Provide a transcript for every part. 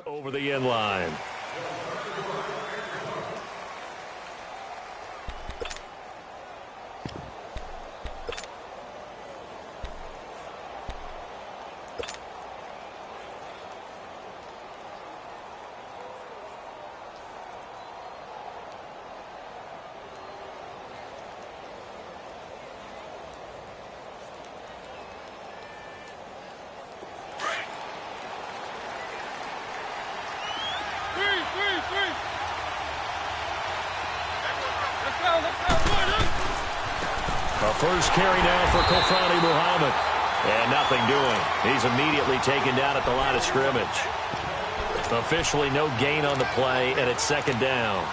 Over the end line. First carry now for Kofani Muhammad. And nothing doing. He's immediately taken down at the line of scrimmage. Officially no gain on the play, and it's second down.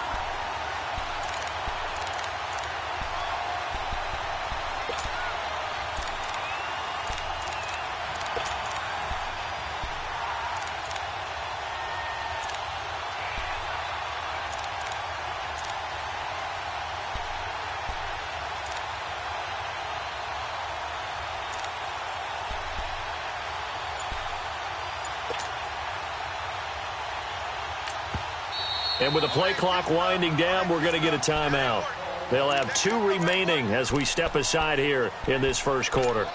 And with the play clock winding down, we're going to get a timeout. They'll have 2 remaining as we step aside here in this first quarter.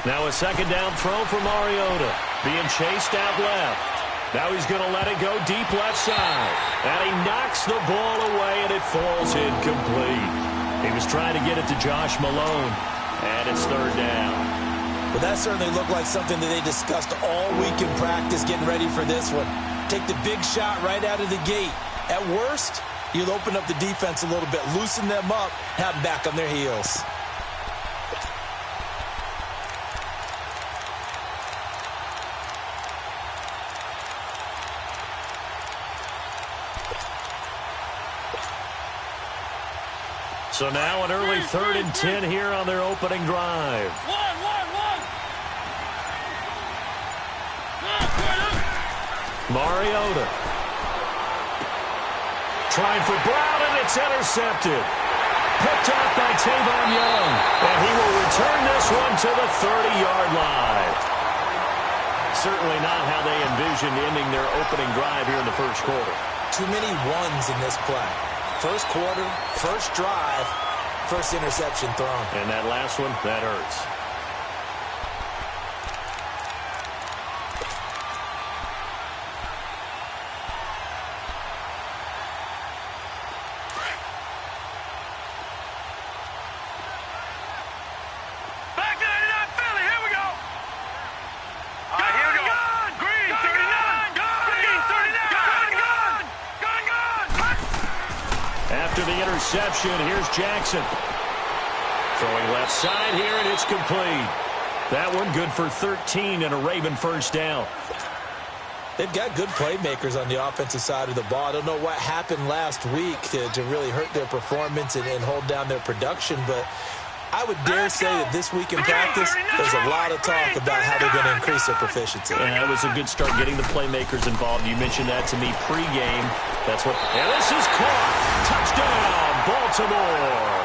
Now a second down throw for Mariota. Being chased out left. Now he's going to let it go deep left side. And he knocks the ball away, and it falls incomplete. He was trying to get it to Josh Malone, and it's third down. Well, that certainly looked like something that they discussed all week in practice, getting ready for this one. Take the big shot right out of the gate. At worst, you'll open up the defense a little bit, loosen them up, have them back on their heels. So now an early 3rd and 10 here on their opening drive. Mariota. Trying for Brown, and it's intercepted. Picked off by Tavon Young. And he will return this one to the 30-yard line. Certainly not how they envisioned ending their opening drive here in the first quarter. Too many ones in this play. First quarter, first drive, first interception thrown. And that last one, that hurts. after the interception. Here's Jackson. Throwing left side here, and it's complete. That one good for 13 and a Raven first down. They've got good playmakers on the offensive side of the ball. I don't know what happened last week to really hurt their performance and hold down their production, but I would dare say that this week in practice, there's a lot of talk about how they're going to increase their proficiency. And that was a good start getting the playmakers involved. You mentioned that to me pregame. That's what. And this is caught. Touchdown, Baltimore.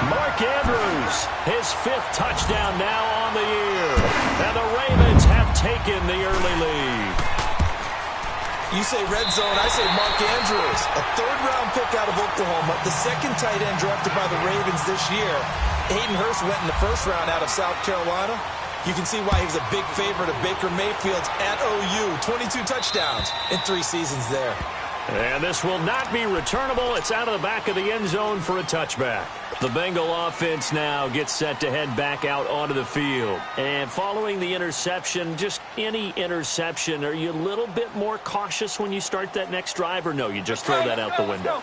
Mark Andrews, his 5th touchdown now on the year. And the Ravens have taken the early lead. You say red zone, I say Mark Andrews, a 3rd-round pick out of Oklahoma, the 2nd tight end drafted by the Ravens this year. Hayden Hurst went in the 1st round out of South Carolina. You can see why he was a big favorite of Baker Mayfield's at OU. 22 touchdowns in 3 seasons there. And this will not be returnable. It's out of the back of the end zone for a touchback. The Bengal offense now gets set to head back out onto the field. And following the interception, just any interception, are you a little bit more cautious when you start that next drive, or no, you just throw that out the window?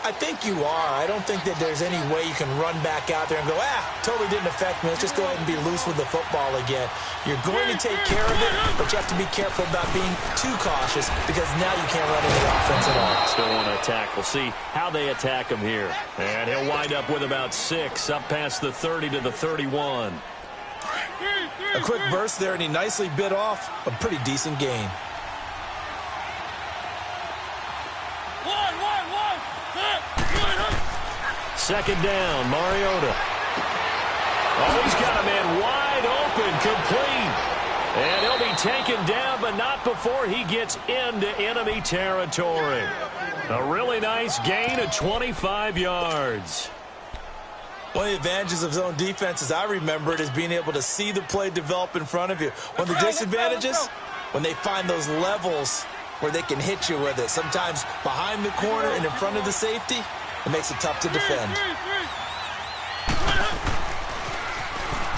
I think you are. I don't think that there's any way you can run back out there and go, totally didn't affect me. Let's just go ahead and be loose with the football again. You're going to take care of it, but you have to be careful about being too cautious because now you can't run into the offense at all. Still want to attack. We'll see how they attack him here. And he'll wind up with about 6 up past the 30 to the 31. A quick burst there, and he nicely bit off a pretty decent gain. Second down, Mariota. Oh, he's got a man wide open, complete. And he'll be taken down, but not before he gets into enemy territory. A really nice gain of 25 yards. One of the advantages of zone defense, as I remember it, is being able to see the play develop in front of you. One of the disadvantages, when they find those levels where they can hit you with it, sometimes behind the corner and in front of the safety, it makes it tough to defend.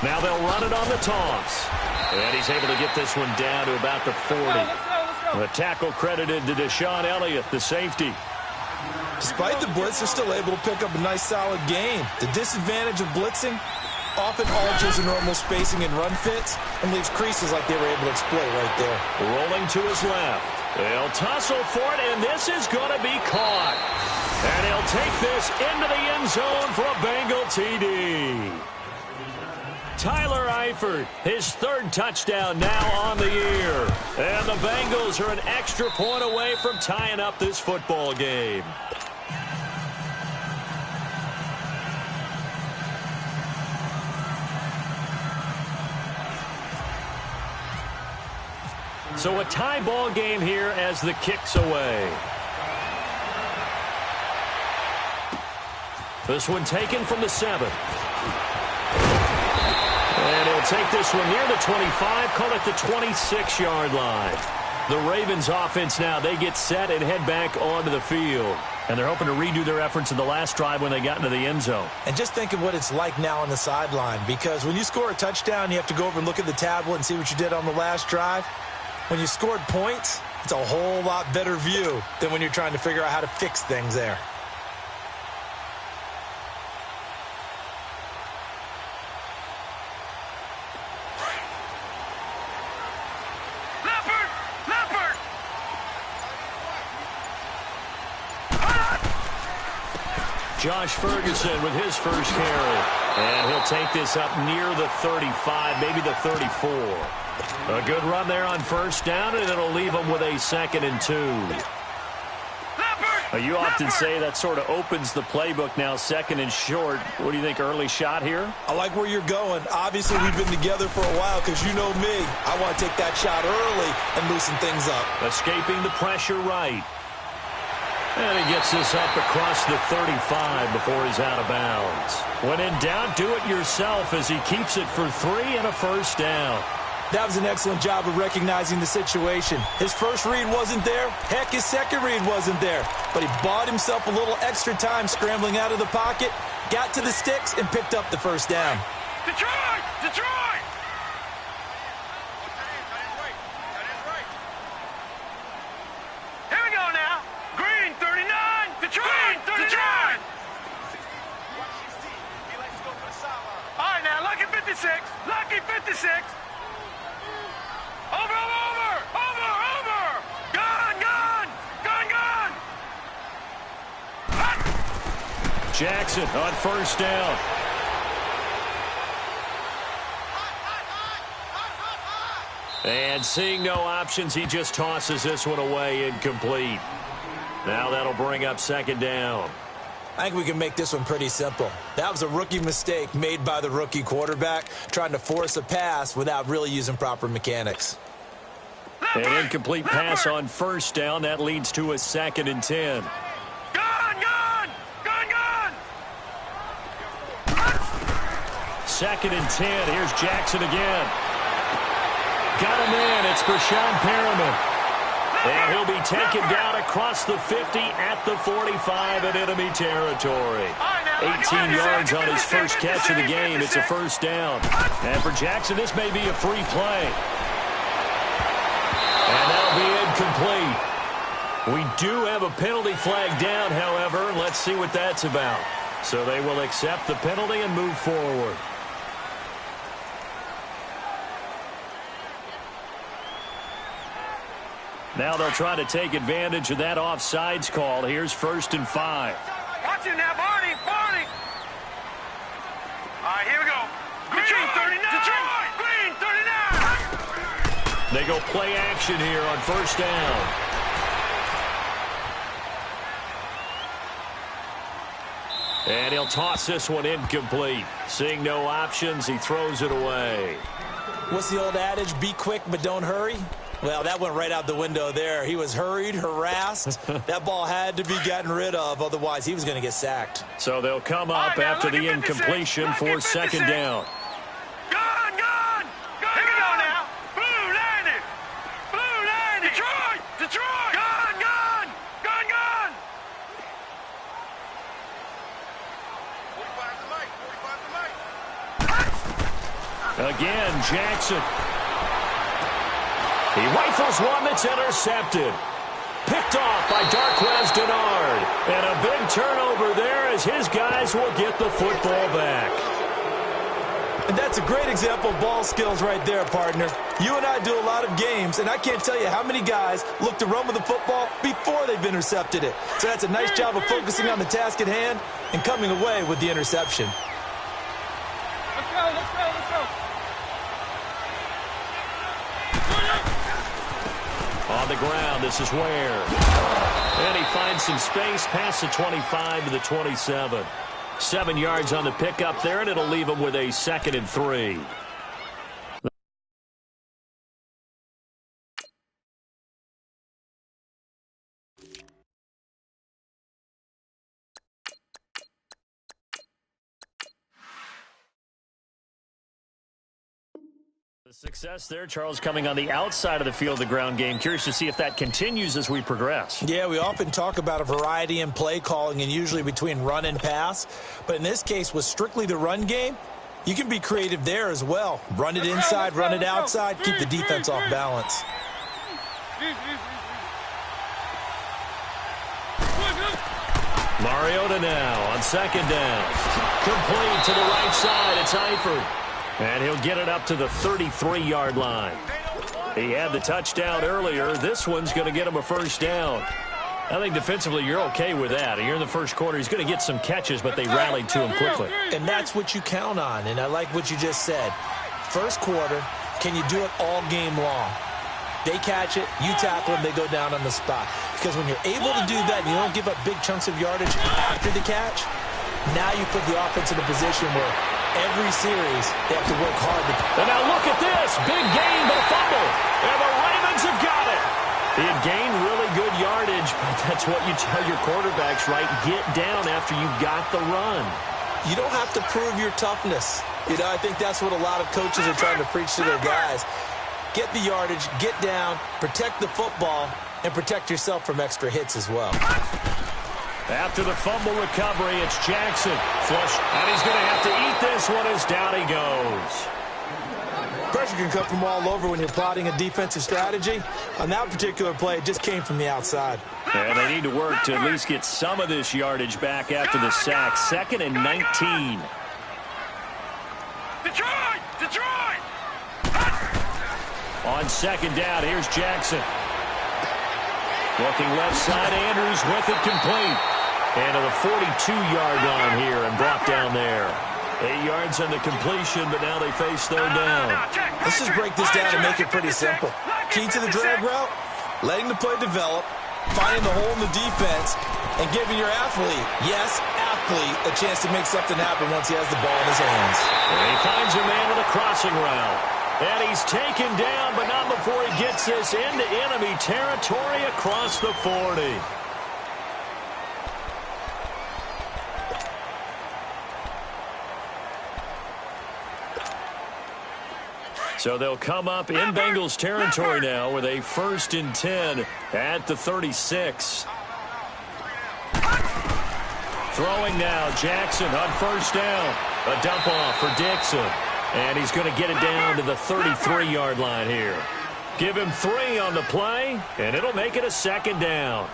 Now they'll run it on the toss. And he's able to get this one down to about the 40. The tackle credited to Deshaun Elliott, the safety. Despite the blitz, they're still able to pick up a nice, solid gain. The disadvantage of blitzing often alters the normal spacing and run fits and leaves creases like they were able to exploit right there. Rolling to his left. They'll tussle for it, and this is going to be caught. And he'll take this into the end zone for a Bengal TD. Tyler Eifert, his 3rd touchdown now on the year. And the Bengals are an extra point away from tying up this football game. So a tie ball game here as the kick's away. This one taken from the 7. And he'll take this one near the 25, call it the 26-yard line. The Ravens offense now, they get set and head back onto the field. And they're hoping to redo their efforts in the last drive when they got into the end zone. And just think of what it's like now on the sideline, because when you score a touchdown, you have to go over and look at the tablet and see what you did on the last drive. When you scored points, it's a whole lot better view than when you're trying to figure out how to fix things there. Josh Ferguson with his first carry. And he'll take this up near the 35, maybe the 34. A good run there on first down, and it'll leave them with a 2nd and 2. You often say that sort of opens the playbook now, 2nd and short. What do you think, early shot here? I like where you're going. Obviously, we've been together for a while because you know me. I want to take that shot early and loosen things up. Escaping the pressure right. And he gets this up across the 35 before he's out of bounds. When in doubt, do it yourself as he keeps it for 3 and a first down. That was an excellent job of recognizing the situation. His first read wasn't there. Heck, his second read wasn't there. But he bought himself a little extra time scrambling out of the pocket, got to the sticks, and picked up the first down. Detroit! Detroit! Here we go now. Green 39. Detroit! Green 39. Jackson on first down. And seeing no options, he just tosses this one away incomplete. Now that'll bring up second down. I think we can make this one pretty simple. That was a rookie mistake made by the rookie quarterback, trying to force a pass without really using proper mechanics. An incomplete pass on first down. That leads to a 2nd and 10. Second and 10. Here's Jackson again. Got him in. It's Brashon Perriman. And he'll be taken down across the 50 at the 45 in enemy territory. 18 yards on his first catch of the game. It's a first down. And for Jackson, this may be a free play. And that'll be incomplete. We do have a penalty flag down, however. Let's see what that's about. So they will accept the penalty and move forward. Now they'll try to take advantage of that offsides call. Here's 1st and 5. Watch it now, Barney. All right, here we go. Green 39. They go play action here on first down. And he'll toss this one incomplete. Seeing no options, he throws it away. What's the old adage? Be quick, but don't hurry. Well, that went right out the window there. He was hurried, harassed. That ball had to be gotten rid of, otherwise he was going to get sacked. So they'll come up after the incompletion for 2nd down. Gone. Here we go now. Blue 90. Detroit. Gone. 45 to Mike. Again, Jackson. He rifles one that's intercepted. Picked off by Darquez Denard. And a big turnover there as his guys will get the football back. And that's a great example of ball skills right there, partner. You and I do a lot of games, and I can't tell you how many guys look to run with the football before they've intercepted it. So that's a nice job of focusing on the task at hand and coming away with the interception. Let's go. On the ground, this is Ware. And he finds some space past the 25 to the 27. 7 yards on the pickup there, and it'll leave him with a 2nd and 3. The success there, Charles, coming on the outside of the field, the ground game. Curious to see if that continues as we progress. Yeah, we often talk about a variety in play calling and usually between run and pass. But in this case, with strictly the run game, you can be creative there as well. Run it inside, run it outside, keep the defense off balance. Mariota now on 2nd down. Complete to the right side. It's Eifert. And he'll get it up to the 33-yard line. He had the touchdown earlier. This one's going to get him a first down. I think defensively you're okay with that. Here in the first quarter, he's going to get some catches, but they rallied to him quickly. And that's what you count on, and I like what you just said. First quarter, can you do it all game long? They catch it, you tackle them, they go down on the spot. Because when you're able to do that and you don't give up big chunks of yardage after the catch, now you put the offense in a position where every series they have to work hard. And now look at this. Big gain, but a fumble. And the Ravens have got it. He had gained really good yardage, but that's what you tell your quarterbacks, right? Get down after you got the run. You don't have to prove your toughness. You know, I think that's what a lot of coaches are trying to preach to their guys. Get the yardage, get down, protect the football, and protect yourself from extra hits as well. After the fumble recovery, it's Jackson. Flush, and he's going to have to eat this one as down he goes. Pressure can come from all over when you're plotting a defensive strategy. On that particular play, it just came from the outside. And they need to work to at least get some of this yardage back after the sack. 2nd and 19. Detroit! On 2nd down, here's Jackson. Looking left side, Andrews with it complete. And to the 42-yard line here and brought down there. 8 yards on the completion, but now they face third down. Let's just break this down and make it pretty simple. Key to the drag route, letting the play develop, finding the hole in the defense, and giving your athlete, yes, athlete, a chance to make something happen once he has the ball in his hands. And he finds a man with a crossing route. And he's taken down, but not before he gets this into enemy territory across the 40. So they'll come up in Bengals territory now with a 1st and 10 at the 36. Throwing now, Jackson on 1st down. A dump off for Dixon. And he's going to get it down to the 33-yard line here. Give him 3 on the play, and it'll make it a 2nd down.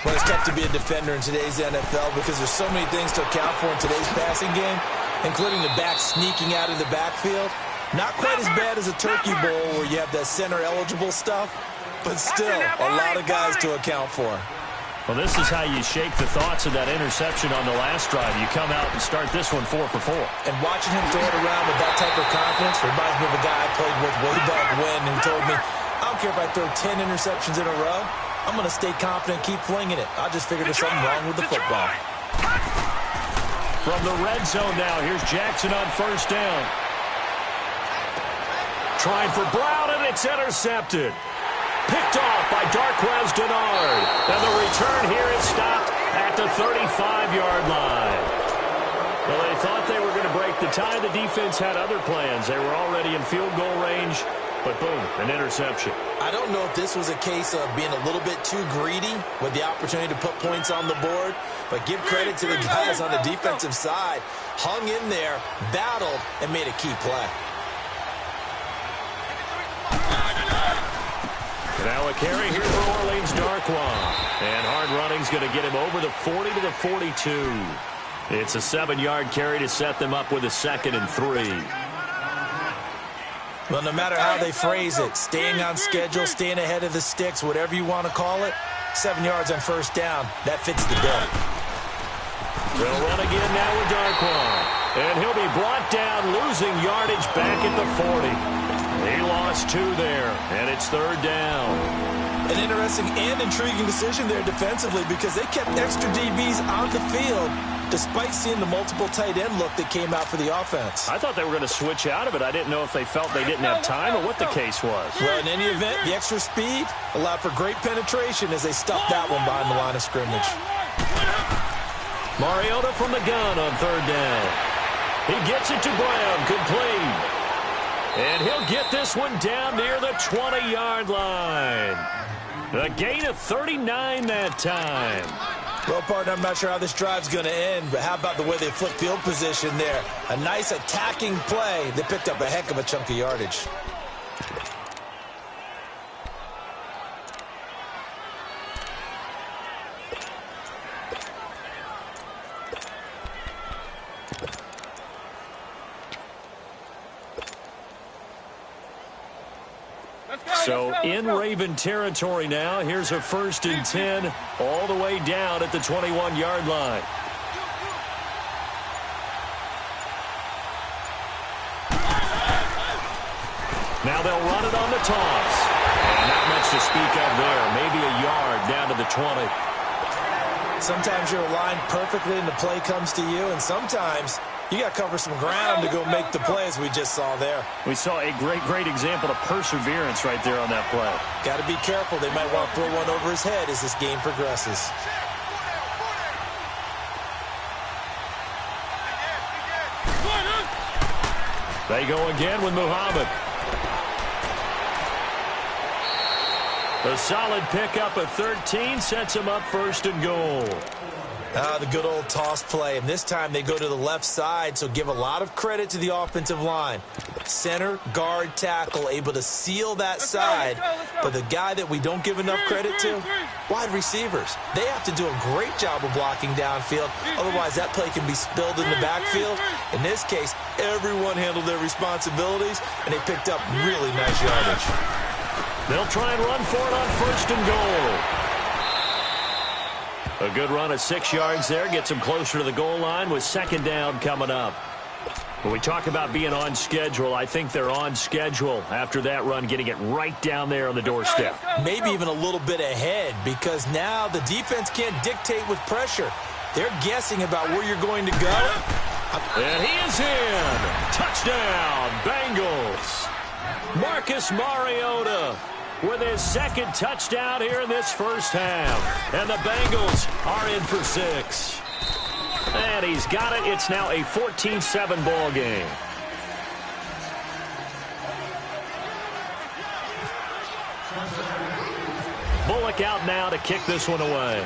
Well, it's tough to be a defender in today's NFL because there's so many things to account for in today's passing game, including the back sneaking out of the backfield. Not quite as bad as a turkey bowl where you have that center-eligible stuff, but still a lot of guys to account for. Well, this is how you shake the thoughts of that interception on the last drive. You come out and start this one 4 for 4. And watching him throw it around with that type of confidence reminds me of a guy I played with way back when who told me, I don't care if I throw 10 interceptions in a row, I'm going to stay confident, keep flinging it. I just figured there's something wrong with the football. From the red zone now, here's Jackson on 1st down. Trying for Brown, and it's intercepted. Picked off by Darquez Denard. And the return here is stopped at the 35-yard line. Well, they thought they were going to break the tie. The defense had other plans. They were already in field goal range, but boom, an interception. I don't know if this was a case of being a little bit too greedy with the opportunity to put points on the board, but give credit to the guys on the defensive side. Hung in there, battled, and made a key play. Now a carry here for Orleans Darquez. And hard running's going to get him over the 40 to the 42. It's a 7-yard carry to set them up with a 2nd and 3. Well, no matter how they phrase it, staying on schedule, staying ahead of the sticks, whatever you want to call it, 7 yards on 1st down, that fits the bill. They'll run again now with Darquez. And he'll be brought down, losing yardage back at the 40. He lost 2 there, and it's 3rd down. An interesting and intriguing decision there defensively because they kept extra DBs on the field despite seeing the multiple tight end look that came out for the offense. I thought they were going to switch out of it. I didn't know if they felt they didn't have time or what the case was. Well, in any event, the extra speed allowed for great penetration as they stuffed that one behind the line of scrimmage. Mariota from the gun on 3rd down. He gets it to Brown, complete. And he'll get this one down near the 20-yard line. A gain of 39 that time. Well, partner, I'm not sure how this drive's going to end, but how about the way they flipped field position there? A nice attacking play. They picked up a heck of a chunk of yardage. So in Raven territory now, here's a 1st and 10 all the way down at the 21-yard line. Now they'll run it on the toss. And not much to speak of there. Maybe a yard down to the 20. Sometimes you're aligned perfectly and the play comes to you, and sometimes you got to cover some ground to go make the plays we just saw there. We saw a great example of perseverance right there on that play. Got to be careful. They might want to throw one over his head as this game progresses. They go again with Muhammad. A solid pickup of 13 sets him up 1st and goal. The good old toss play, and this time they go to the left side, so give a lot of credit to the offensive line. Center, guard, tackle, able to seal that side, but the guy that we don't give enough credit to, wide receivers. They have to do a great job of blocking downfield, otherwise that play can be spilled in the backfield. In this case, everyone handled their responsibilities, and they picked up really nice yardage. They'll try and run for it on 1st and goal. A good run of 6 yards there. Gets him closer to the goal line with second down coming up. When we talk about being on schedule, I think they're on schedule after that run, getting it right down there on the doorstep. Maybe even a little bit ahead, because now the defense can't dictate with pressure. They're guessing about where you're going to go. And he is in. Touchdown, Bengals. Marcus Mariota with his second touchdown here in this first half. And the Bengals are in for 6. And he's got it. It's now a 14-7 ball game. Bullock out now to kick this one away.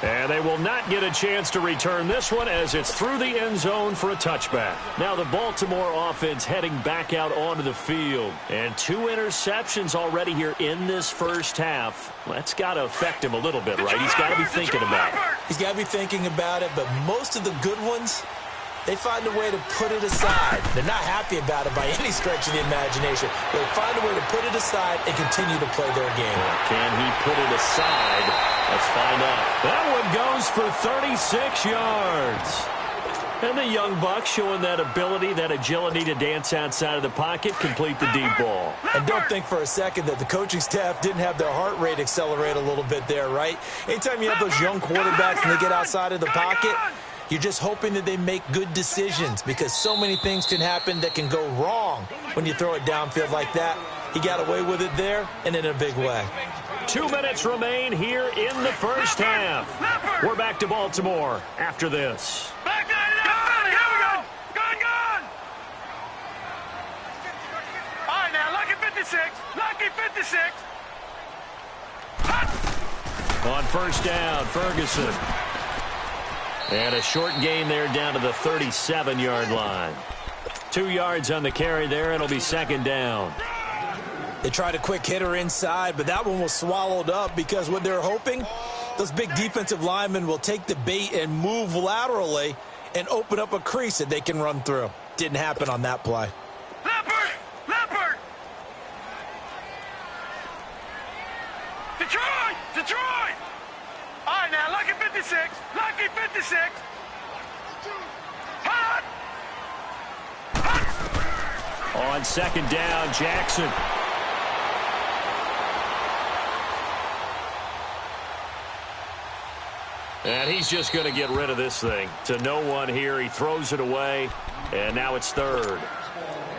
And they will not get a chance to return this one as it's through the end zone for a touchback. Now the Baltimore offense heading back out onto the field. And 2 interceptions already here in this first half. That's got to affect him a little bit, right? He's got to be thinking about it. He's got to be thinking about it, but most of the good ones, they find a way to put it aside. They're not happy about it by any stretch of the imagination. They find a way to put it aside and continue to play their game. Can he put it aside? Let's find out. That one goes for 36 yards. And the young buck showing that ability, that agility to dance outside of the pocket, complete the deep ball. And don't think for a second that the coaching staff didn't have their heart rate accelerate a little bit there, right? Anytime you have those young quarterbacks and they get outside of the pocket, you're just hoping that they make good decisions, because so many things can happen that can go wrong when you throw it downfield like that. He got away with it there and in a big way. 2 minutes remain here in the first half. We're back to Baltimore after this. Back here we go. Gone. All right, now, lucky 56. Lucky 56. On first down, Ferguson. And a short gain there down to the 37-yard line. 2 yards on the carry there. It'll be second down. They tried a quick hitter inside, but that one was swallowed up because what they're hoping, those big defensive linemen will take the bait and move laterally and open up a crease that they can run through. Didn't happen on that play. Leopard! Detroit! All right, now, lucky 56. Lucky 56. Hot! On second down, Jackson. And he's just going to get rid of this thing. To no one here. He throws it away, and now it's third.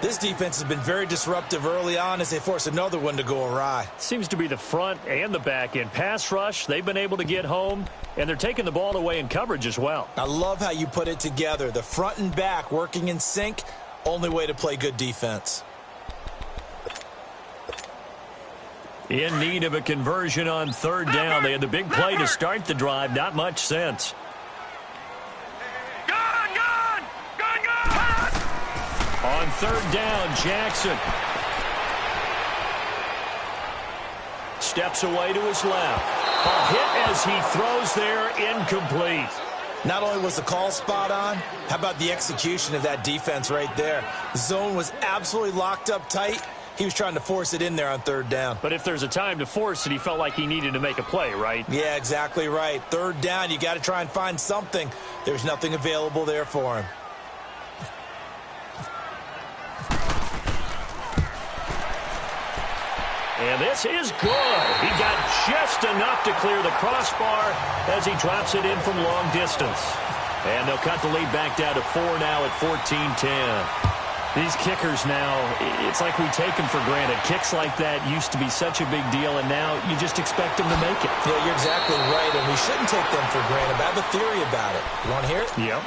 This defense has been very disruptive early on as they force another one to go awry. Seems to be the front and the back end. Pass rush, they've been able to get home, and they're taking the ball away in coverage as well. I love how you put it together. The front and back working in sync, only way to play good defense. In need of a conversion on third down. They had the big play to start the drive. Not much sense. Gone! On third down, Jackson. Steps away to his left. A hit as he throws there, incomplete. Not only was the call spot on, how about the execution of that defense right there? The zone was absolutely locked up tight. He was trying to force it in there on third down. But if there's a time to force it, he felt like he needed to make a play, right? Yeah, exactly right. Third down, you got to try and find something. There's nothing available there for him. And this is good. He got just enough to clear the crossbar as he drops it in from long distance. And they'll cut the lead back down to 4 now at 14-10. These kickers now, it's like we take them for granted. Kicks like that used to be such a big deal, and now you just expect them to make it. Yeah, you're exactly right, and we shouldn't take them for granted. But I have a theory about it. You want to hear it? Yep.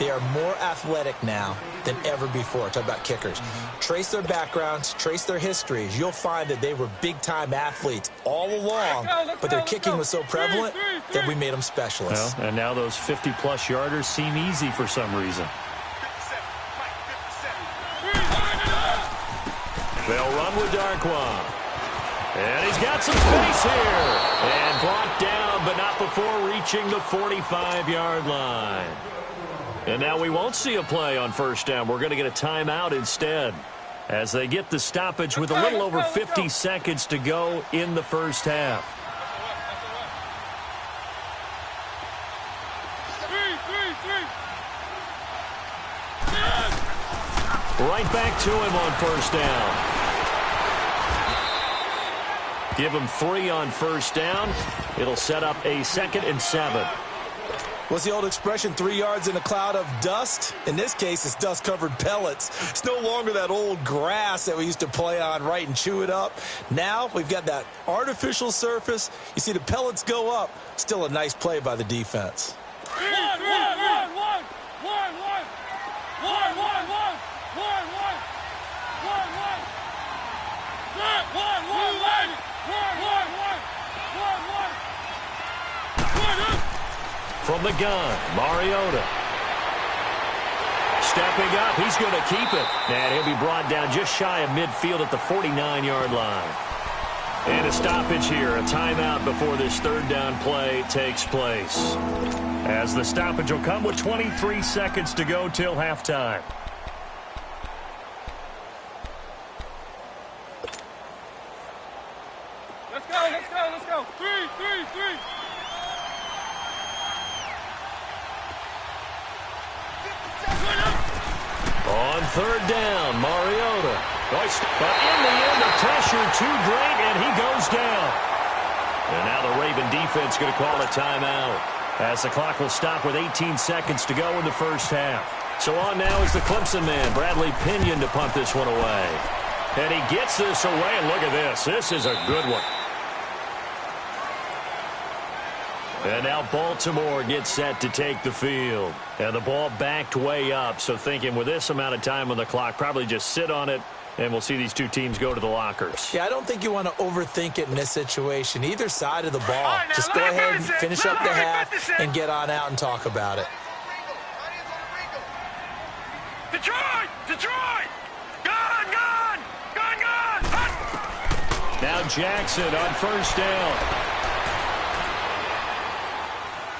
They are more athletic now than ever before. Talk about kickers. Trace their backgrounds, trace their histories. You'll find that they were big-time athletes all along, but their kicking was so prevalent that we made them specialists. Well, and now those 50-plus yarders seem easy for some reason. They'll run with Darkwa. And he's got some space here. And brought down, but not before reaching the 45-yard line. And now we won't see a play on first down. We're going to get a timeout instead. as they get the stoppage with a little over 50 seconds to go in the first half. Right back to him on first down. Give him 3 on first down. It'll set up a 2nd and 7. What's the old expression, 3 yards in a cloud of dust? In this case, it's dust-covered pellets. It's no longer that old grass that we used to play on, right, and chew it up. Now we've got that artificial surface. You see the pellets go up. Still a nice play by the defense. From the gun, Mariota. Stepping up, he's going to keep it. And he'll be brought down just shy of midfield at the 49-yard line. And a stoppage here, a timeout before this 3rd down play takes place. As the stoppage will come with 23 seconds to go till halftime. Let's go. 3. On 3rd down, Mariota. But in the end, the pressure too great, and he goes down. And now the Raven defense going to call a timeout, as the clock will stop with 18 seconds to go in the first half. So on now is the Clemson man, Bradley Pinion, to punt this one away. And he gets this away, and look at this. This is a good one. And now Baltimore gets set to take the field. And the ball backed way up, so thinking with this amount of time on the clock, probably just sit on it, and we'll see these two teams go to the lockers. Yeah, I don't think you want to overthink it in this situation. Either side of the ball. Just go ahead and finish up the half and get on out and talk about it. Detroit! Gone! Now Jackson on first down.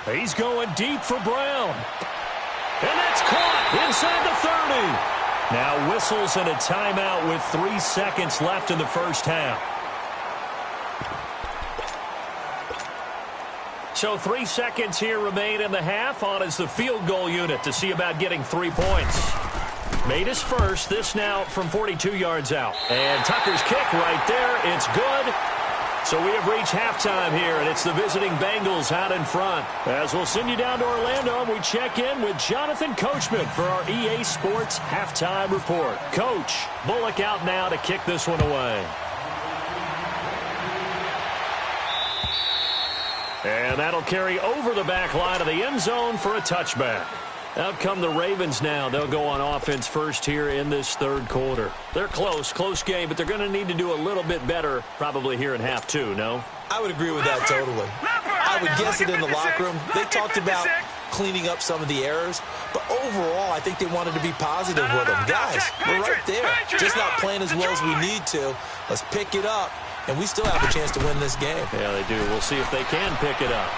He's going deep for Brown. And that's caught inside the 30. Now whistles and a timeout with 3 seconds left in the first half. So 3 seconds here remain in the half. On is the field goal unit to see about getting 3 points. Made his first. This now from 42 yards out. And Tucker's kick right there. It's good. So we have reached halftime here, and it's the visiting Bengals out in front. As we'll send you down to Orlando, and we check in with Jonathan Coachman for our EA Sports Halftime Report. Coach, Bullock out now to kick this one away. And that'll carry over the back line of the end zone for a touchback. Out come the Ravens now. They'll go on offense first here in this 3rd quarter. They're close game, but they're going to need to do a little bit better probably here in half 2, no? I would agree with that totally. I would guess it in the locker room. They talked about cleaning up some of the errors, but overall, I think they wanted to be positive with them. Guys, we're right there. Just not playing as well as we need to. Let's pick it up, and we still have a chance to win this game. Yeah, they do. We'll see if they can pick it up.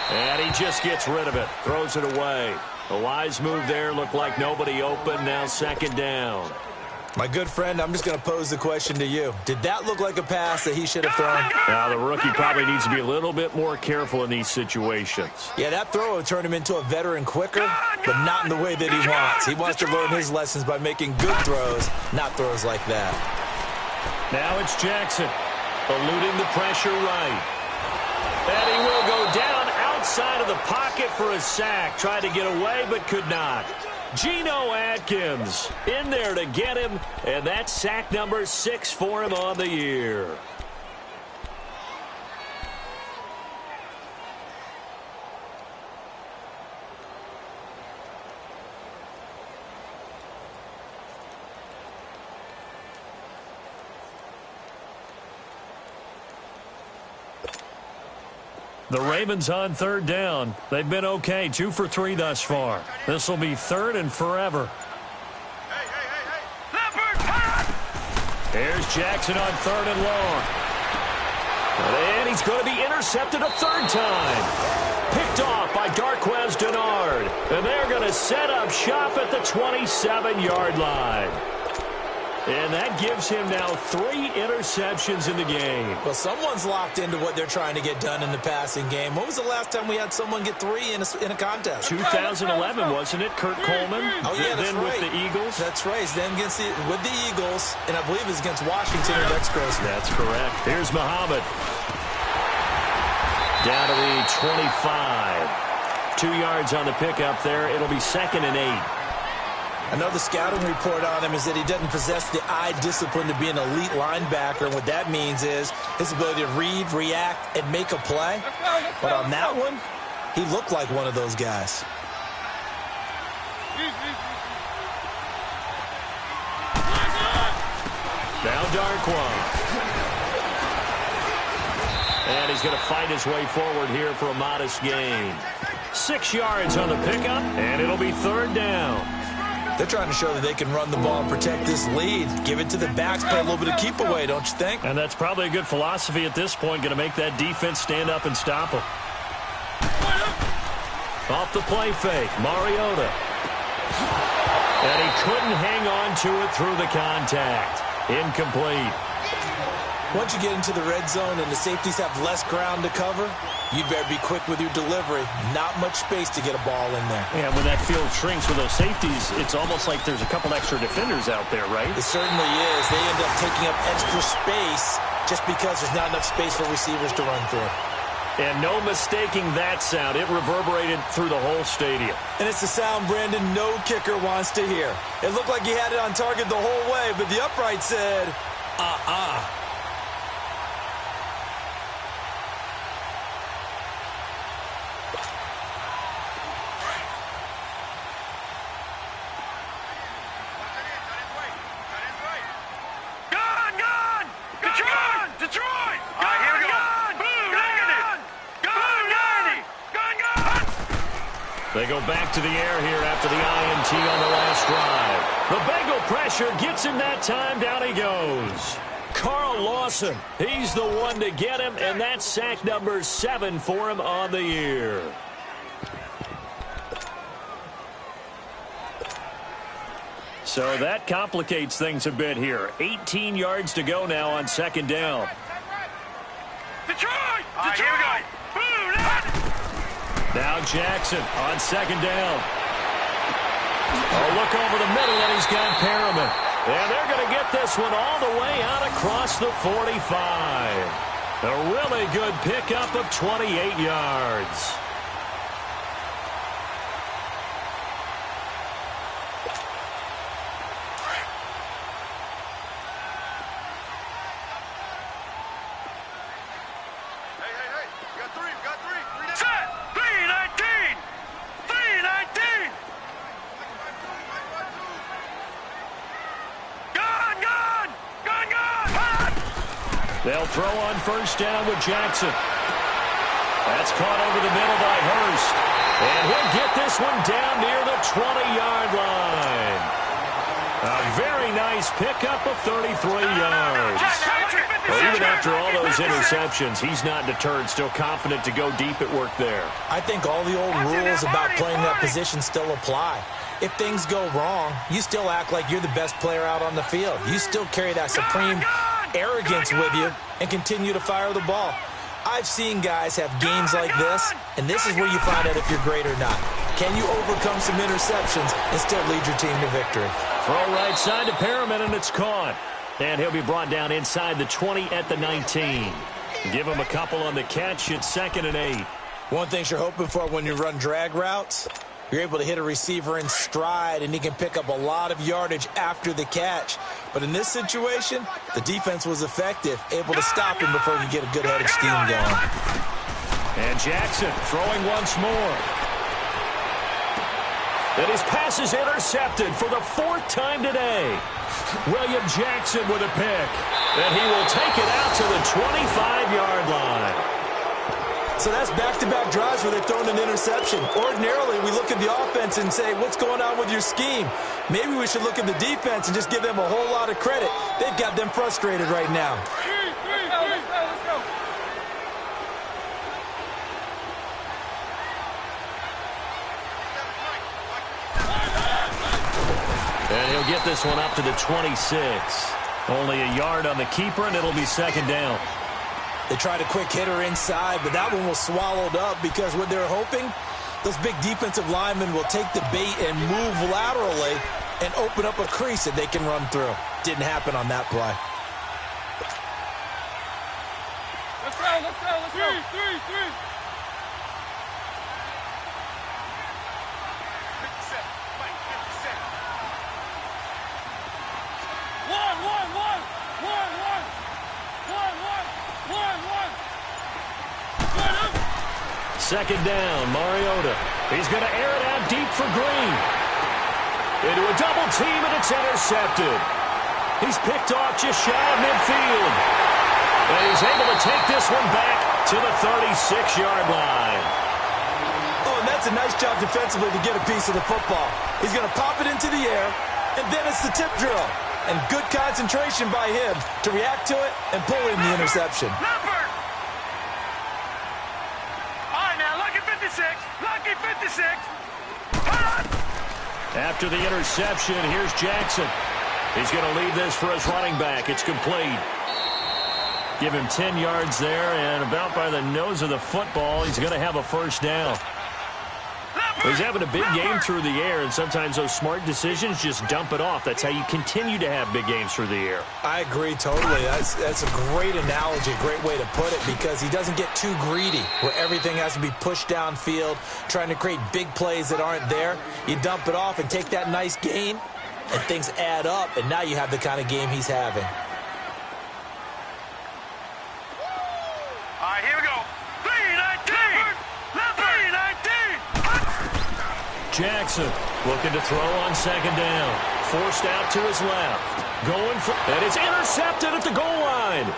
And he just gets rid of it. Throws it away. A wise move there. Looked like nobody open. Now 2nd down. My good friend, I'm just going to pose the question to you. Did that look like a pass that he should have thrown? Now, the rookie probably needs to be a little bit more careful in these situations. Yeah, that throw would turn him into a veteran quicker, but not in the way that he wants. He wants to learn his lessons by making good throws, not throws like that. Now it's Jackson, eluding the pressure right. And he will go down outside of the pocket for a sack. Tried to get away, but could not. Geno Atkins in there to get him, and that's sack number 6 for him on the year. The Ravens on 3rd down. They've been okay, 2 for 3 thus far. This will be 3rd and forever. Leopard, Here's Jackson on 3rd and long. And he's going to be intercepted a third time. Picked off by Darquez Denard. And they're going to set up shop at the 27-yard line. And that gives him now 3 interceptions in the game. Well, someone's locked into what they're trying to get done in the passing game. When was the last time we had someone get 3 in a contest? 2011, wasn't it? Kurt Coleman. Oh, yeah, that's then right. with the Eagles. That's right. Then with the Eagles, and I believe it's against Washington or Rex Grossman. That's correct. Here's Muhammad. Down to the 25. 2 yards on the pickup there. It'll be 2nd and 8. I know the scouting report on him is that he doesn't possess the eye discipline to be an elite linebacker. And what that means is his ability to read, react, and make a play. But on that one, he looked like one of those guys. Now Darquez. And he's going to fight his way forward here for a modest gain. 6 yards on the pickup, and it'll be 3rd down. They're trying to show that they can run the ball and protect this lead. Give it to the backs, play a little bit of keep away, don't you think? And that's probably a good philosophy at this point, going to make that defense stand up and stop them. Off the play fake, Mariota. And he couldn't hang on to it through the contact. Incomplete. Once you get into the red zone and the safeties have less ground to cover, you'd better be quick with your delivery. Not much space to get a ball in there. Yeah, when that field shrinks with those safeties, it's almost like there's a couple extra defenders out there, right? It certainly is. They end up taking up extra space just because there's not enough space for receivers to run through. And no mistaking that sound. It reverberated through the whole stadium. And it's the sound Brandon no kicker wants to hear. It looked like he had it on target the whole way, but the upright said, They go back to the air here after the INT on the last drive. The Bengal pressure gets him that time. Down he goes. Carl Lawson, he's the one to get him, and that's sack number 7 for him on the year. So that complicates things a bit here. 18 yards to go now on 2nd down. Detroit! Detroit! Now Jackson on 2nd down. Oh, look over the middle, and he's got Perriman. And they're going to get this one all the way out across the 45. A really good pickup of 28 yards. They'll throw on 1st down with Jackson. That's caught over the middle by Hurst. And he'll get this one down near the 20-yard line. A very nice pickup of 33 yards. Well, even after all those interceptions, he's not deterred, still confident to go deep at work there. I think all the old rules about playing that position still apply. If things go wrong, you still act like you're the best player out on the field. You still carry that supreme arrogance with you and continue to fire the ball. I've seen guys have games like this, and this is where you find out if you're great or not. Can you overcome some interceptions and still lead your team to victory? Throw right side to Perriman, and it's caught. And he'll be brought down inside the 20 at the 19. Give him a couple on the catch. It's 2nd and 8. One thing you're hoping for when you run drag routes, you're able to hit a receiver in stride, and he can pick up a lot of yardage after the catch. But in this situation, the defense was effective, able to stop him before he could get a good head of steam going. And Jackson throwing once more. And his pass is intercepted for the 4th time today. William Jackson with a pick. And he will take it out to the 25-yard line. So that's back-to-back drives where they've thrown an interception. Ordinarily, we look at the offense and say, what's going on with your scheme? Maybe we should look at the defense and just give them a whole lot of credit. They've got them frustrated right now. And he'll get this one up to the 26. Only a yard on the keeper, and it'll be second down. They tried a quick hitter inside, but that one was swallowed up because what they're hoping, those big defensive linemen will take the bait and move laterally and open up a crease that they can run through. Didn't happen on that play. Let's go, let's go, let's go. Three. 57, Mike, 57. Second down, Mariota. He's going to air it out deep for Green. Into a double team, and it's intercepted. He's picked off just shy of midfield. And he's able to take this one back to the 36-yard line. Oh, and that's a nice job defensively to get a piece of the football. He's going to pop it into the air, and then it's the tip drill. And good concentration by him to react to it and pull in the interception. Leopard! All right, now, lucky 56. Lucky 56. After the interception, here's Jackson. He's going to leave this for his running back. It's complete. Give him 10 yards there, and about by the nose of the football, he's going to have a first down. He's having a big game through the air, and sometimes those smart decisions just dump it off. That's how you continue to have big games through the air. I agree totally. That's a great analogy, a great way to put it, because he doesn't get too greedy where everything has to be pushed downfield, trying to create big plays that aren't there. You dump it off and take that nice gain, and things add up, and now you have the kind of game he's having. All right, here we go. 3-19. 3-19. Jackson looking to throw on second down. Forced out to his left. Going for, and it's intercepted at the goal line.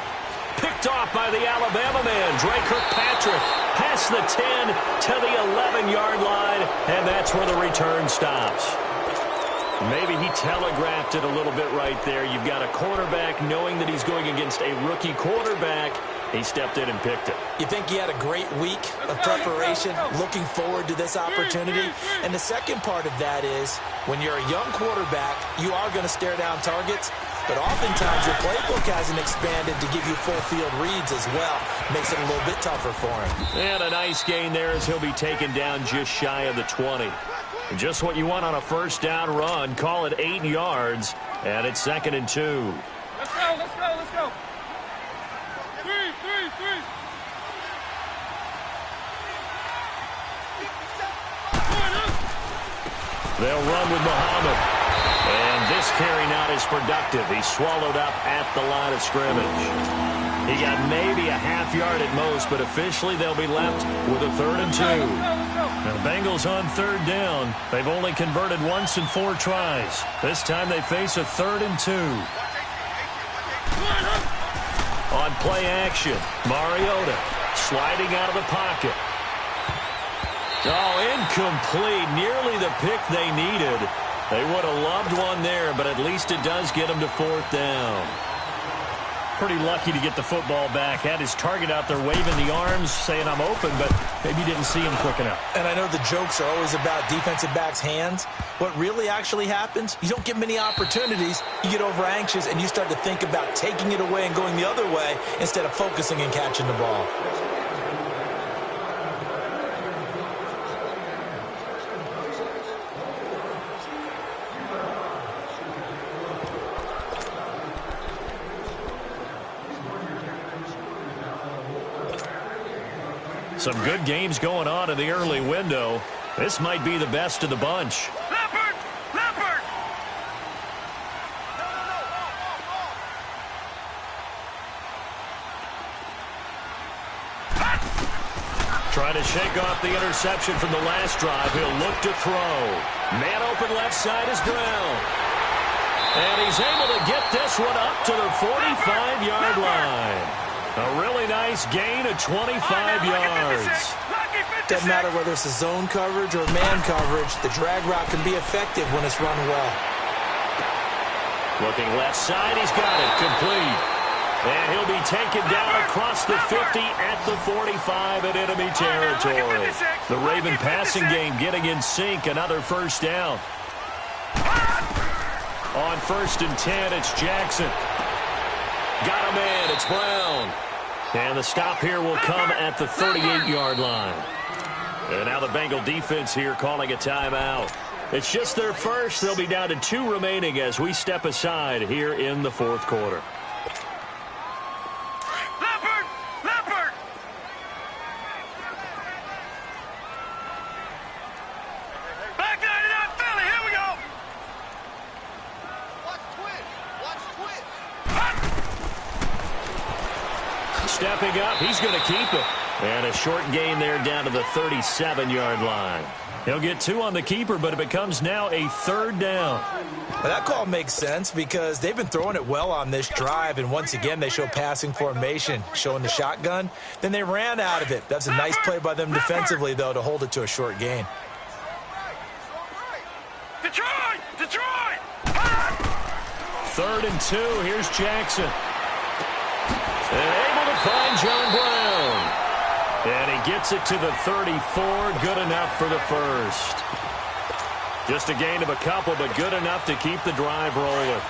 Picked off by the Alabama man, Dre Kirkpatrick. Past the 10 to the 11-yard line, and that's where the return stops. Maybe he telegraphed it a little bit right there. You've got a quarterback knowing that he's going against a rookie quarterback. He stepped in and picked it. You think he had a great week of preparation, looking forward to this opportunity? And the second part of that is, when you're a young quarterback, you are going to stare down targets, but oftentimes your playbook hasn't expanded to give you full field reads as well. Makes it a little bit tougher for him. And a nice gain there as he'll be taken down just shy of the 20. Just what you want on a first down run. Call it 8 yards, and it's 2nd and 2. Let's go, let's go, let's go. 3. They'll run with Muhammad. And this carry not as productive. He's swallowed up at the line of scrimmage. He got maybe a half yard at most, but officially they'll be left with a 3rd and 2. Now the Bengals on 3rd down. They've only converted once in 4 tries. This time they face a 3rd and 2. On play action, Mariota sliding out of the pocket. Oh, incomplete. Nearly the pick they needed. They would have loved one there, but at least it does get them to 4th down. Pretty lucky to get the football back. Had his target out there waving the arms, saying I'm open, but maybe didn't see him quick enough. And I know the jokes are always about defensive backs' hands. What really actually happens, you don't get many opportunities. You get over anxious, and you start to think about taking it away and going the other way instead of focusing and catching the ball. Some good games going on in the early window. This might be the best of the bunch. Leopard! Leopard! Trying to shake off the interception from the last drive. He'll look to throw. Man open left side is Brown. And he's able to get this one up to the 45-yard line. A really nice gain of 25 yards. Doesn't matter whether it's a zone coverage or man coverage, the drag route can be effective when it's run well. Looking left side, he's got it complete. And he'll be taken down across the 50 at the 45 in enemy territory. The Raven passing game getting in sync, another first down. On 1st and 10, it's Jackson. Got a man. It's Brown. And the stop here will come at the 38-yard line. And now the Bengal defense here calling a timeout. It's just their first. They'll be down to 2 remaining as we step aside here in the 4th quarter. Leopard! Back 99 Philly, here we go! Watch twitch! Stepping up, he's going to keep it. And a short gain there down to the 37-yard line. He'll get 2 on the keeper, but it becomes now a 3rd down. Well, that call makes sense because they've been throwing it well on this drive, and once again they show passing formation, showing the shotgun. Then they ran out of it. That's a nice play by them defensively, though, to hold it to a short gain. Detroit! 3rd and 2, here's Jackson. And able to find John Brown. And he gets it to the 34, good enough for the first. Just a gain of a couple, but good enough to keep the drive rolling.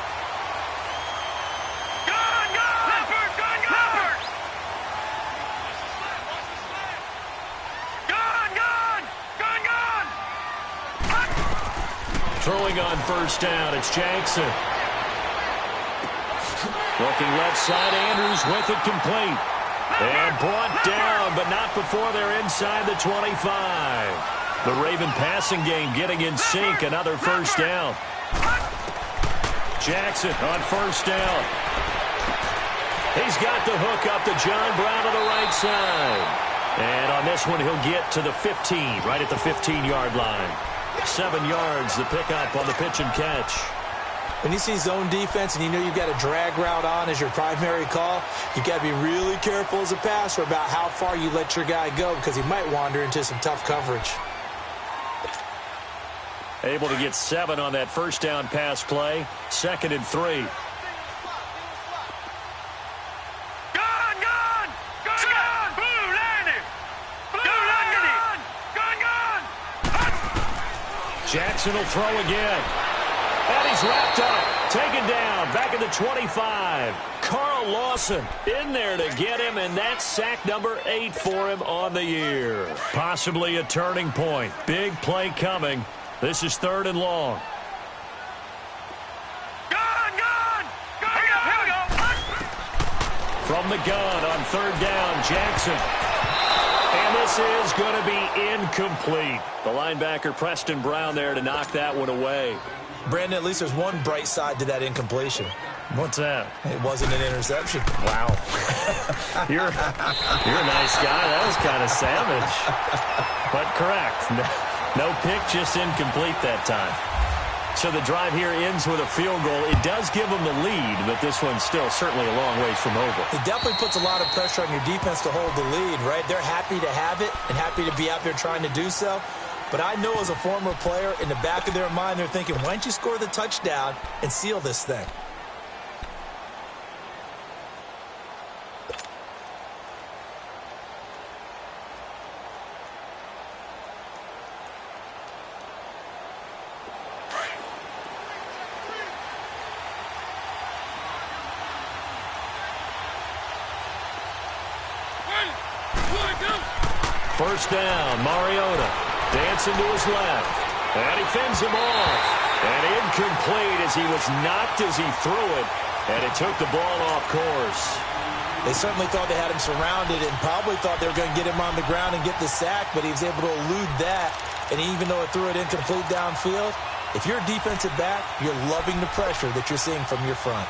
Gun! Leopard! Gun! Throwing on 1st down, it's Jackson. Looking left side, Andrews with it complete. And brought down, but not before they're inside the 25. The Raven passing game getting in sync, another 1st down. Jackson on 1st down. He's got the hook up to John Brown on the right side. And on this one, he'll get to the 15, right at the 15-yard line. 7 yards, the pickup on the pitch and catch. When you see zone defense and you know you've got a drag route on as your primary call, you've got to be really careful as a passer about how far you let your guy go because he might wander into some tough coverage. Able to get 7 on that 1st down pass play. 2nd and 3. Jackson will throw again. And he's wrapped up. Taken down. Back at the 25. Carl Lawson in there to get him, and that's sack number 8 for him on the year. Possibly a turning point. Big play coming. This is 3rd and long. Here we go. From the gun on 3rd down, Jackson. And this is going to be incomplete. The linebacker, Preston Brown, there to knock that one away. Brandon, at least there's one bright side to that incompletion. What's that? It wasn't an interception. Wow. You're a nice guy. That was kind of savage. But correct. No pick, just incomplete that time. So the drive here ends with a field goal. It does give them the lead, but this one's still certainly a long ways from over. It definitely puts a lot of pressure on your defense to hold the lead, right? They're happy to have it and happy to be out there trying to do so. But I know as a former player, in the back of their mind, they're thinking, why don't you score the touchdown and seal this thing? First down, Mariota dancing to his left. And he fends him off. And incomplete as he was knocked as he threw it. And it took the ball off course. They certainly thought they had him surrounded and probably thought they were going to get him on the ground and get the sack, but he was able to elude that. And even though it threw it incomplete downfield, if you're a defensive back, you're loving the pressure that you're seeing from your front.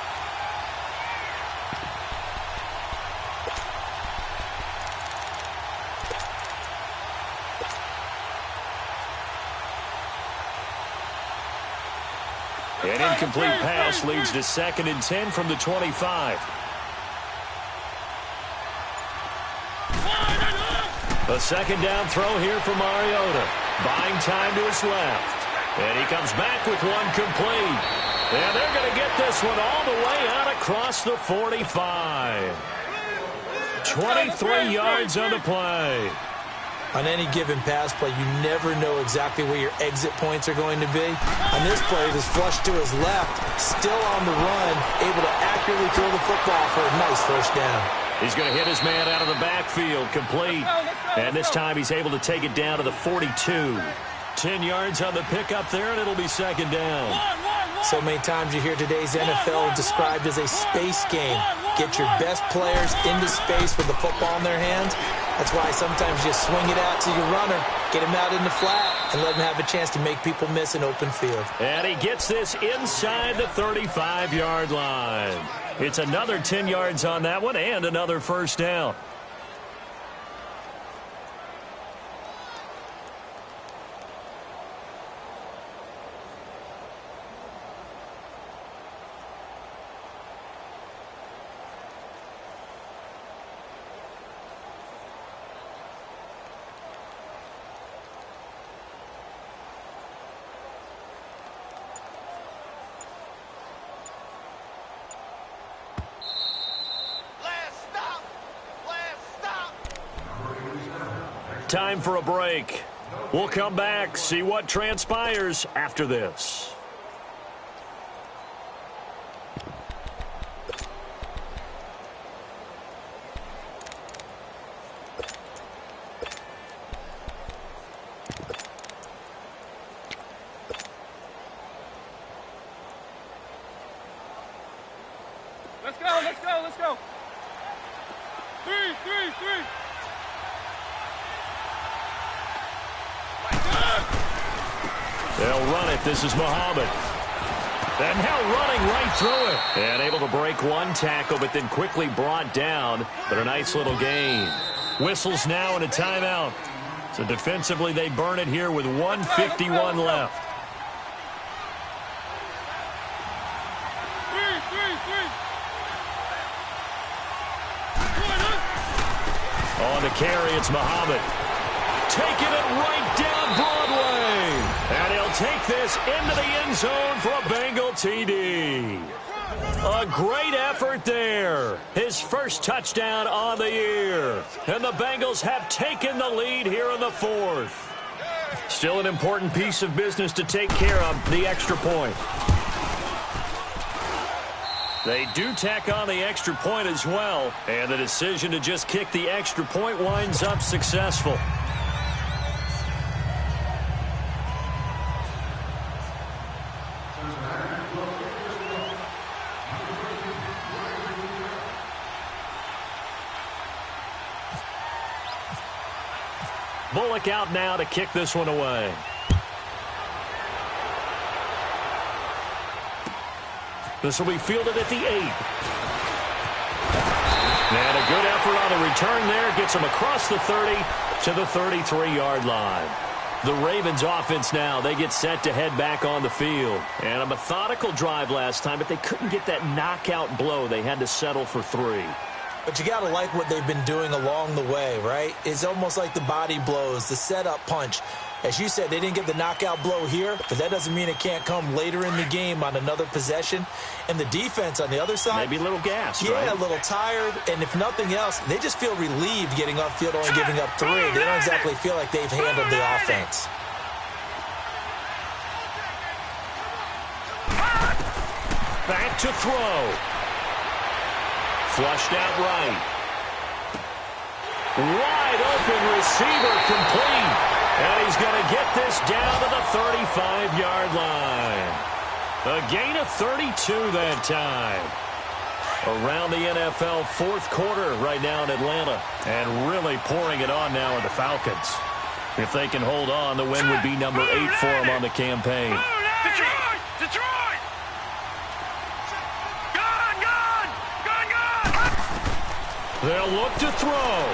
An incomplete pass leads to 2nd and 10 from the 25. A 2nd down throw here for Mariota. Buying time to his left. And he comes back with one complete. And they're going to get this one all the way out across the 45. 23 yards on the play. On any given pass play, you never know exactly where your exit points are going to be. On this play, it was flushed to his left, still on the run, able to accurately throw the football for a nice first down. He's going to hit his man out of the backfield, complete. And this time he's able to take it down to the 42. 10 yards on the pickup there, and it'll be second down. So many times you hear today's NFL described as a space game. Get your best players into space with the football in their hands. That's why sometimes you swing it out to your runner, get him out in the flat, and let him have a chance to make people miss an open field. And he gets this inside the 35-yard line. It's another 10 yards on that one and another first down. Time for a break. We'll come back, see what transpires after this. Let's go, let's go, let's go. Three. They'll run it. This is Muhammad. And now running right through it. And able to break one tackle, but then quickly brought down. But a nice little gain. Whistles now and a timeout. So defensively, they burn it here with 1:51 left. On the carry, it's Muhammad. Taking it right down Broadway. And he'll take this into the end zone for a Bengal TD. A great effort there. His first touchdown on the year. And the Bengals have taken the lead here in the fourth. Still an important piece of business to take care of, the extra point. They do tack on the extra point as well, and the decision to just kick the extra point winds up successful. Bullock out now to kick this one away. This will be fielded at the 8. And a good effort on the return there. Gets him across the 30 to the 33-yard line. The Ravens offense now, they get set to head back on the field. And a methodical drive last time, but they couldn't get that knockout blow. They had to settle for 3. But you got to like what they've been doing along the way, right? It's almost like the body blows, the setup punch. As you said, they didn't get the knockout blow here, but that doesn't mean it can't come later in the game on another possession. And the defense on the other side, maybe a little gassed, yeah, right? A little tired. And if nothing else, they just feel relieved getting upfield, only giving up 3. They don't exactly feel like they've handled the offense. Back to throw. Flushed out right. Wide open receiver, complete. And he's going to get this down to the 35-yard line. A gain of 32 that time. Around the NFL fourth quarter right now in Atlanta. And really pouring it on now with the Falcons. If they can hold on, the win would be number 8 for them on the campaign. Detroit! Gone! They'll look to throw.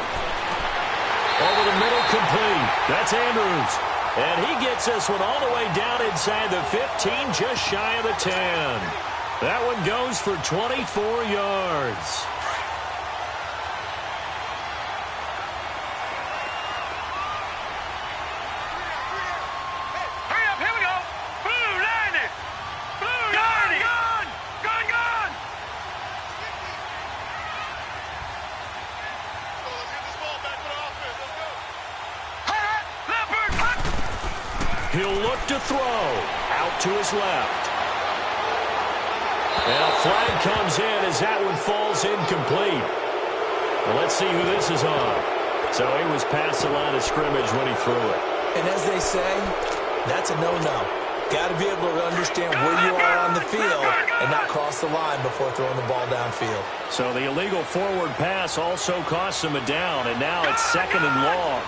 Over the middle, complete. That's Andrews. And he gets this one all the way down inside the 15, just shy of the 10. That one goes for 24 yards. Hurry up, here we go. Blue, line it. Blue, line it. Gone. Let's get this ball back with our offense. Let's go. He'll look to throw. Out to his left. And a flag comes in as that one falls incomplete. Well, let's see who this is on. So he was past the line of scrimmage when he threw it. And as they say, that's a no-no. Got to be able to understand where you are on the field and not cross the line before throwing the ball downfield. So the illegal forward pass also costs him a down, and now it's 2nd and long.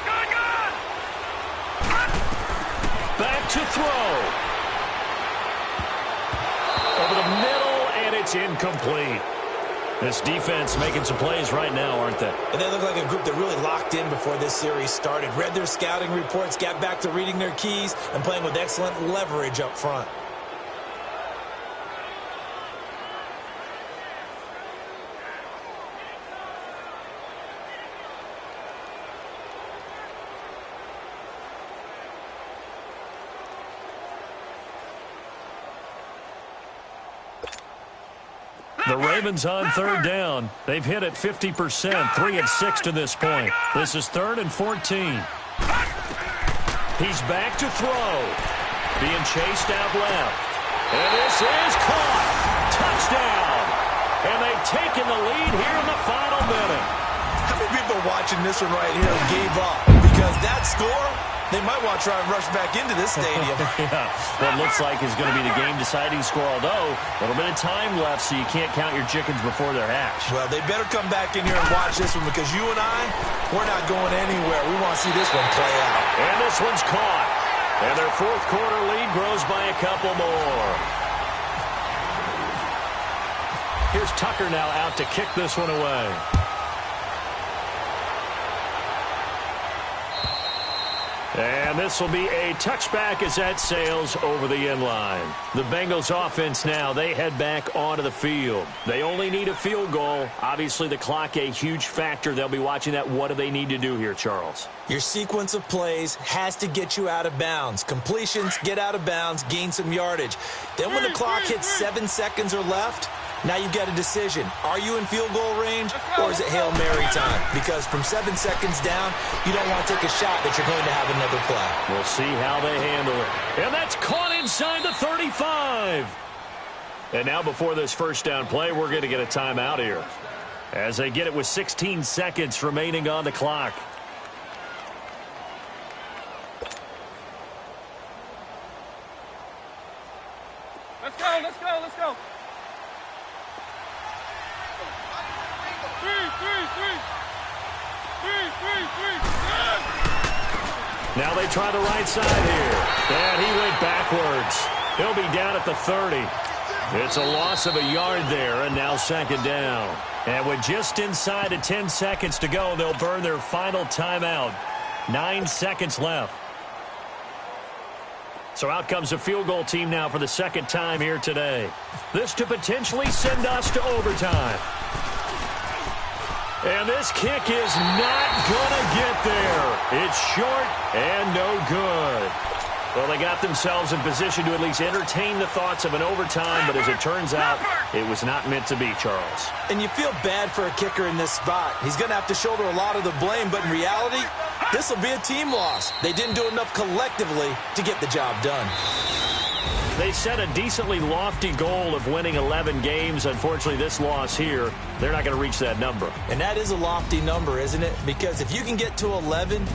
Back to throw. Over the middle, and it's incomplete. This defense making some plays right now, aren't they? And they look like a group that really locked in before this series started. Read their scouting reports, got back to reading their keys, and playing with excellent leverage up front. The Ravens on 3rd down. They've hit it 50%, 3 of 6 to this point. This is 3rd and 14. He's back to throw. Being chased out left. And this is caught. Touchdown. And they've taken the lead here in the final minute. How many people watching this one right here gave up? Because that score, they might want to try and rush back into this stadium. Yeah, what looks like is going to be the game-deciding score, although a little bit of time left, so you can't count your chickens before they're hatched. Well, they better come back in here and watch this one because you and I, we're not going anywhere. We want to see this one play out. And this one's caught. And their 4th quarter lead grows by a couple more. Here's Tucker now out to kick this one away. And this will be a touchback as that sails over the end line. The Bengals offense now, they head back onto the field. They only need a field goal. Obviously, the clock a huge factor. They'll be watching that. What do they need to do here, Charles? Your sequence of plays has to get you out of bounds. Completions, get out of bounds, gain some yardage. Then when the clock hits 7 seconds or left, now you've got a decision. Are you in field goal range or is it Hail Mary time? Because from 7 seconds down, you don't want to take a shot that you're going to have another play. We'll see how they handle it. And that's caught inside the 35. And now before this first down play, we're going to get a timeout here as they get it with 16 seconds remaining on the clock. Let's go, let's go, let's go. Now they try the right side here. And he went backwards. He'll be down at the 30. It's a loss of a yard there, and now 2nd down. And with just inside of 10 seconds to go, they'll burn their final timeout. 9 seconds left. So out comes the field goal team now for the 2nd time here today. This to potentially send us to overtime. And this kick is not going to get there. It's short and no good. Well, they got themselves in position to at least entertain the thoughts of an overtime, but as it turns out, it was not meant to be, Charles. And you feel bad for a kicker in this spot. He's going to have to shoulder a lot of the blame, but in reality, this will be a team loss. They didn't do enough collectively to get the job done. They set a decently lofty goal of winning 11 games. Unfortunately, this loss here, they're not going to reach that number. And that is a lofty number, isn't it? Because if you can get to 11,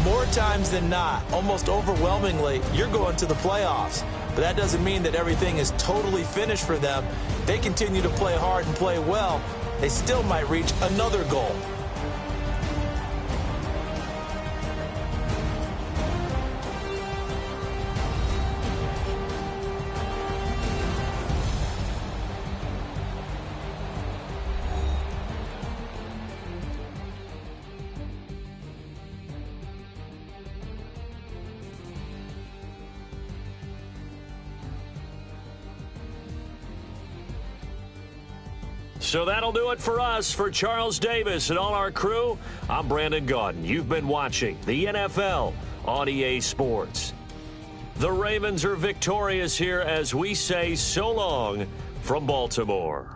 more times than not, almost overwhelmingly, you're going to the playoffs. But that doesn't mean that everything is totally finished for them. They continue to play hard and play well. They still might reach another goal. So that'll do it for us. For Charles Davis and all our crew, I'm Brandon Gaudin. You've been watching the NFL on EA Sports. The Ravens are victorious here as we say so long from Baltimore.